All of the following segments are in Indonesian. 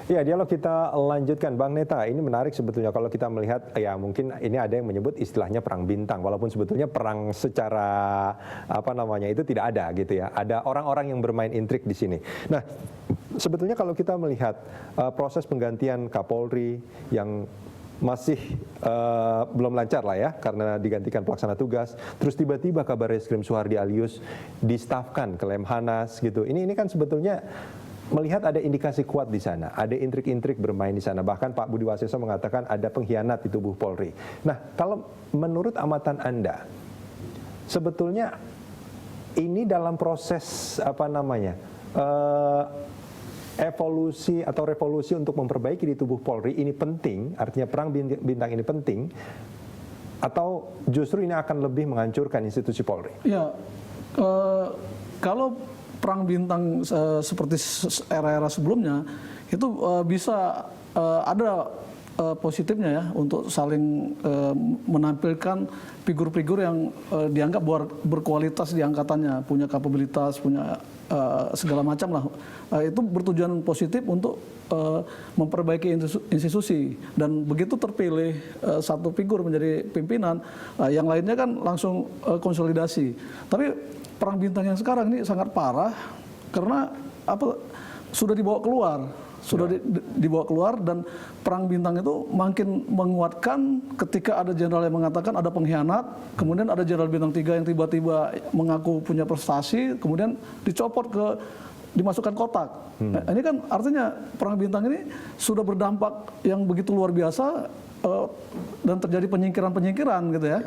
Ya, dialog kita lanjutkan. Bang Neta, ini menarik sebetulnya kalau kita melihat, ya mungkin ini ada yang menyebut istilahnya perang bintang, walaupun sebetulnya perang secara apa namanya itu tidak ada gitu ya. Ada orang-orang yang bermain intrik di sini. Nah, sebetulnya kalau kita melihat proses penggantian Kapolri yang masih belum lancar lah ya, karena digantikan pelaksana tugas. Terus tiba-tiba kabar Reskrim Suhardi Alyus distafkan ke Lemhanas gitu. Ini kan sebetulnya melihat ada indikasi kuat di sana, ada intrik-intrik bermain di sana. Bahkan Pak Budi Waseso mengatakan ada pengkhianat di tubuh Polri. Nah, kalau menurut amatan Anda, sebetulnya ini dalam proses apa namanya evolusi atau revolusi untuk memperbaiki di tubuh Polri ini penting, artinya perang bintang ini penting, atau justru ini akan lebih menghancurkan institusi Polri? Ya, kalau perang bintang seperti era-era sebelumnya itu bisa ada positifnya ya untuk saling menampilkan figur-figur yang dianggap berkualitas di angkatannya, punya kapabilitas, punya segala macam lah. Itu bertujuan positif untuk memperbaiki institusi, dan begitu terpilih satu figur menjadi pimpinan, yang lainnya kan langsung konsolidasi. Tapi perang bintang yang sekarang ini sangat parah karena sudah dibawa keluar, dibawa keluar, dan perang bintang itu makin menguatkan ketika ada jenderal yang mengatakan ada pengkhianat, kemudian ada jenderal bintang 3 yang tiba-tiba mengaku punya prestasi, kemudian dimasukkan kotak. Nah, ini kan artinya perang bintang ini sudah berdampak yang begitu luar biasa, dan terjadi penyingkiran-penyingkiran gitu ya.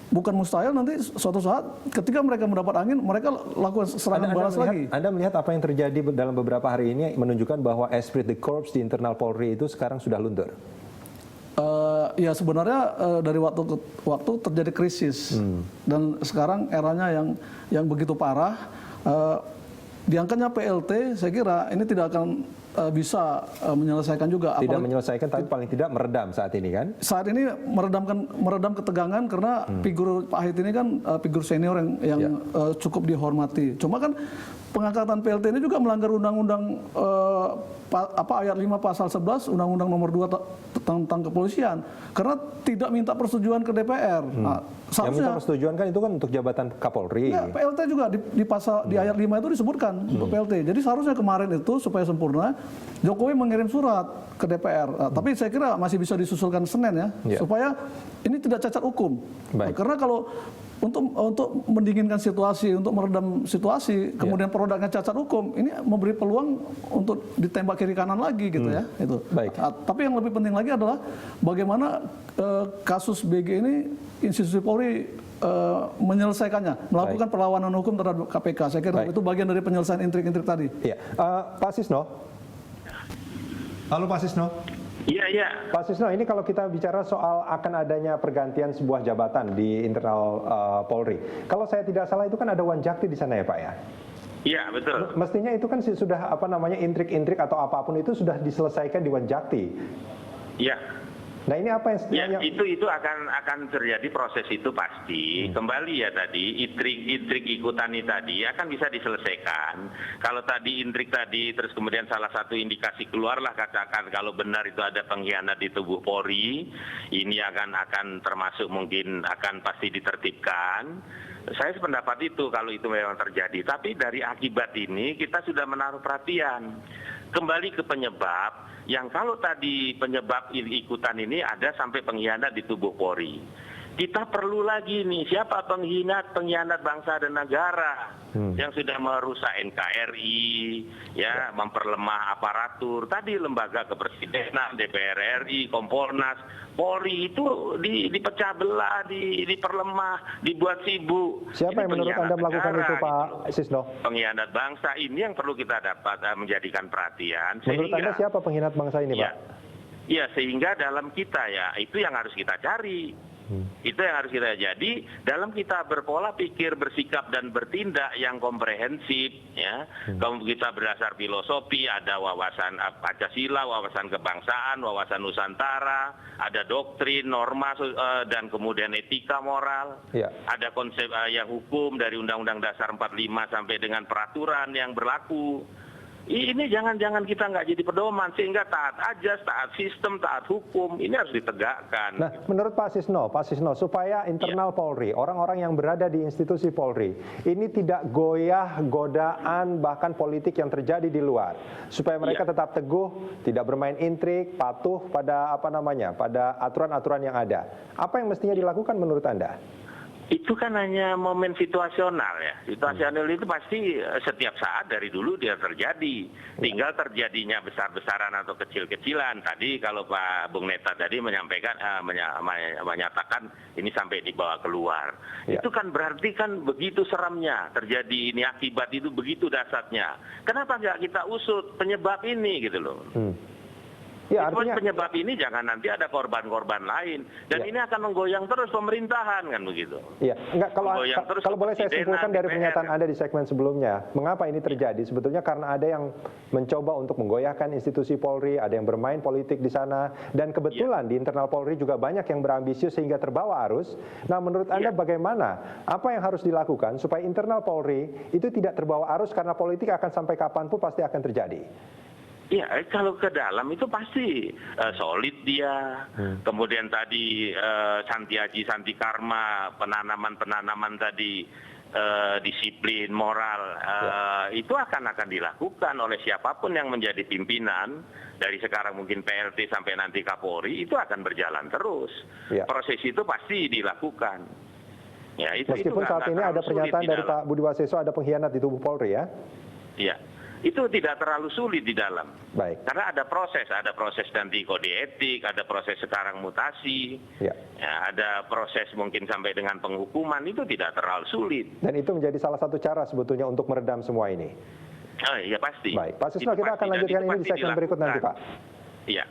Bukan mustahil nanti suatu saat ketika mereka mendapat angin, mereka lakukan serangan balas lagi. Anda melihat apa yang terjadi dalam beberapa hari ini menunjukkan bahwa esprit de corps di internal Polri itu sekarang sudah luntur? Ya sebenarnya dari waktu ke waktu terjadi krisis, dan sekarang eranya yang begitu parah. Diangkatnya PLT, saya kira ini tidak akan bisa menyelesaikan juga. Tidak menyelesaikan, tapi paling tidak meredam saat ini kan? Saat ini meredam ketegangan karena figur Pak Hait ini kan figur senior yang cukup dihormati. Cuma kan pengangkatan PLT ini juga melanggar undang-undang ayat 5 pasal 11 Undang-Undang nomor 2 tentang kepolisian, karena tidak minta persetujuan ke DPR. Nah, yang minta persetujuan kan itu kan untuk jabatan Kapolri. Ya, PLT juga di ayat 5 itu disebutkan untuk PLT. Jadi seharusnya kemarin itu supaya sempurna, Jokowi mengirim surat ke DPR. Tapi saya kira masih bisa disusulkan Senin ya, supaya ini tidak cacat hukum. Karena kalau untuk mendinginkan situasi, untuk meredam situasi, kemudian produknya cacat hukum, ini memberi peluang untuk ditembak kiri kanan lagi gitu ya. Itu. Tapi yang lebih penting lagi adalah bagaimana kasus BG ini institusi Polri menyelesaikannya, melakukan perlawanan hukum terhadap KPK. Saya kira itu bagian dari penyelesaian intrik-intrik tadi. Iya. Pak Sisno. Halo Pak Sisno. Iya. Pak Sisno, ini kalau kita bicara soal akan adanya pergantian sebuah jabatan di internal Polri, kalau saya tidak salah itu kan ada Wanjakti di sana ya Pak ya? Iya, betul. Mestinya itu kan sudah intrik-intrik atau apapun itu sudah diselesaikan di Wanjakti. Iya. Nah ini apa yang itu akan terjadi proses itu pasti. Kembali ya tadi intrik ikutan ini tadi akan bisa diselesaikan. Kalau tadi intrik tadi terus kemudian salah satu indikasi keluarlah, katakan kalau benar itu ada pengkhianat di tubuh Polri, ini akan termasuk mungkin akan pasti ditertibkan. Saya sependapat itu kalau itu memang terjadi. Tapi dari akibat ini kita sudah menaruh perhatian. Kembali ke penyebab, yang kalau tadi penyebab ikutan ini ada sampai pengkhianat di tubuh Polri. Kita perlu lagi nih, siapa pengkhianat bangsa dan negara yang sudah merusak NKRI, ya, memperlemah aparatur, tadi lembaga kepresidenan, DPR RI, Kompolnas, Polri itu dipecah belah, diperlemah, dibuat sibuk. Siapa yang menurut Anda melakukan itu Pak Sisno? Pengkhianat bangsa ini yang perlu kita dapat menjadikan perhatian. Menurut Anda siapa pengkhianat bangsa ini Pak? Ya, sehingga dalam kita ya, itu yang harus kita cari. Itu yang harus kita jadi dalam kita berpola pikir, bersikap dan bertindak yang komprehensif ya. Kalau kita berdasar filosofi, ada wawasan Pancasila, wawasan kebangsaan, wawasan Nusantara, ada doktrin, norma dan kemudian etika moral. Ada konsep yang hukum dari Undang-Undang Dasar 45 sampai dengan peraturan yang berlaku. Ini jangan kita nggak jadi pedoman, sehingga taat ajas, taat sistem, taat hukum, ini harus ditegakkan. Nah, menurut Pak Sisno, supaya internal Polri, orang-orang yang berada di institusi Polri, ini tidak goyah godaan bahkan politik yang terjadi di luar, supaya mereka tetap teguh, tidak bermain intrik, patuh pada pada aturan-aturan yang ada. Apa yang mestinya dilakukan menurut Anda? Itu kan hanya momen situasional ya. Situasional itu pasti setiap saat dari dulu dia terjadi. Tinggal terjadinya besar-besaran atau kecil-kecilan. Tadi kalau Pak Bung Neta tadi menyampaikan, menyatakan ini sampai dibawa keluar. Itu kan berarti kan begitu seramnya terjadi ini, akibat itu begitu dahsyatnya. Kenapa nggak kita usut penyebab ini gitu loh. Ya, artinya penyebab ini jangan nanti ada korban-korban lain, dan ini akan menggoyang terus pemerintahan kan begitu. Iya, enggak, kalau boleh saya simpulkan dari pernyataan Anda di segmen sebelumnya, mengapa ini terjadi? Sebetulnya karena ada yang mencoba untuk menggoyahkan institusi Polri, ada yang bermain politik di sana, dan kebetulan di internal Polri juga banyak yang berambisius sehingga terbawa arus. Nah, menurut Anda bagaimana? Apa yang harus dilakukan supaya internal Polri itu tidak terbawa arus, karena politik akan sampai kapanpun pasti akan terjadi? Ya, kalau ke dalam itu pasti solid dia. Kemudian tadi Santi Aji, Santi Karma, penanaman tadi disiplin, moral, itu akan dilakukan oleh siapapun yang menjadi pimpinan. Dari sekarang mungkin PLT sampai nanti Kapolri, itu akan berjalan terus. Proses itu pasti dilakukan. Ya, Meskipun saat ini ada pernyataan dari Pak Budi Waseso ada pengkhianat di tubuh Polri ya? Iya. Itu tidak terlalu sulit di dalam. Baik. Karena ada proses nanti kode etik, ada proses sekarang mutasi, ada proses mungkin sampai dengan penghukuman, itu tidak terlalu sulit. Dan itu menjadi salah satu cara sebetulnya untuk meredam semua ini. Oh iya pasti. Baik, Pak Susno, kita akan lanjutkan ini di segmen berikut nanti, Pak. Iya.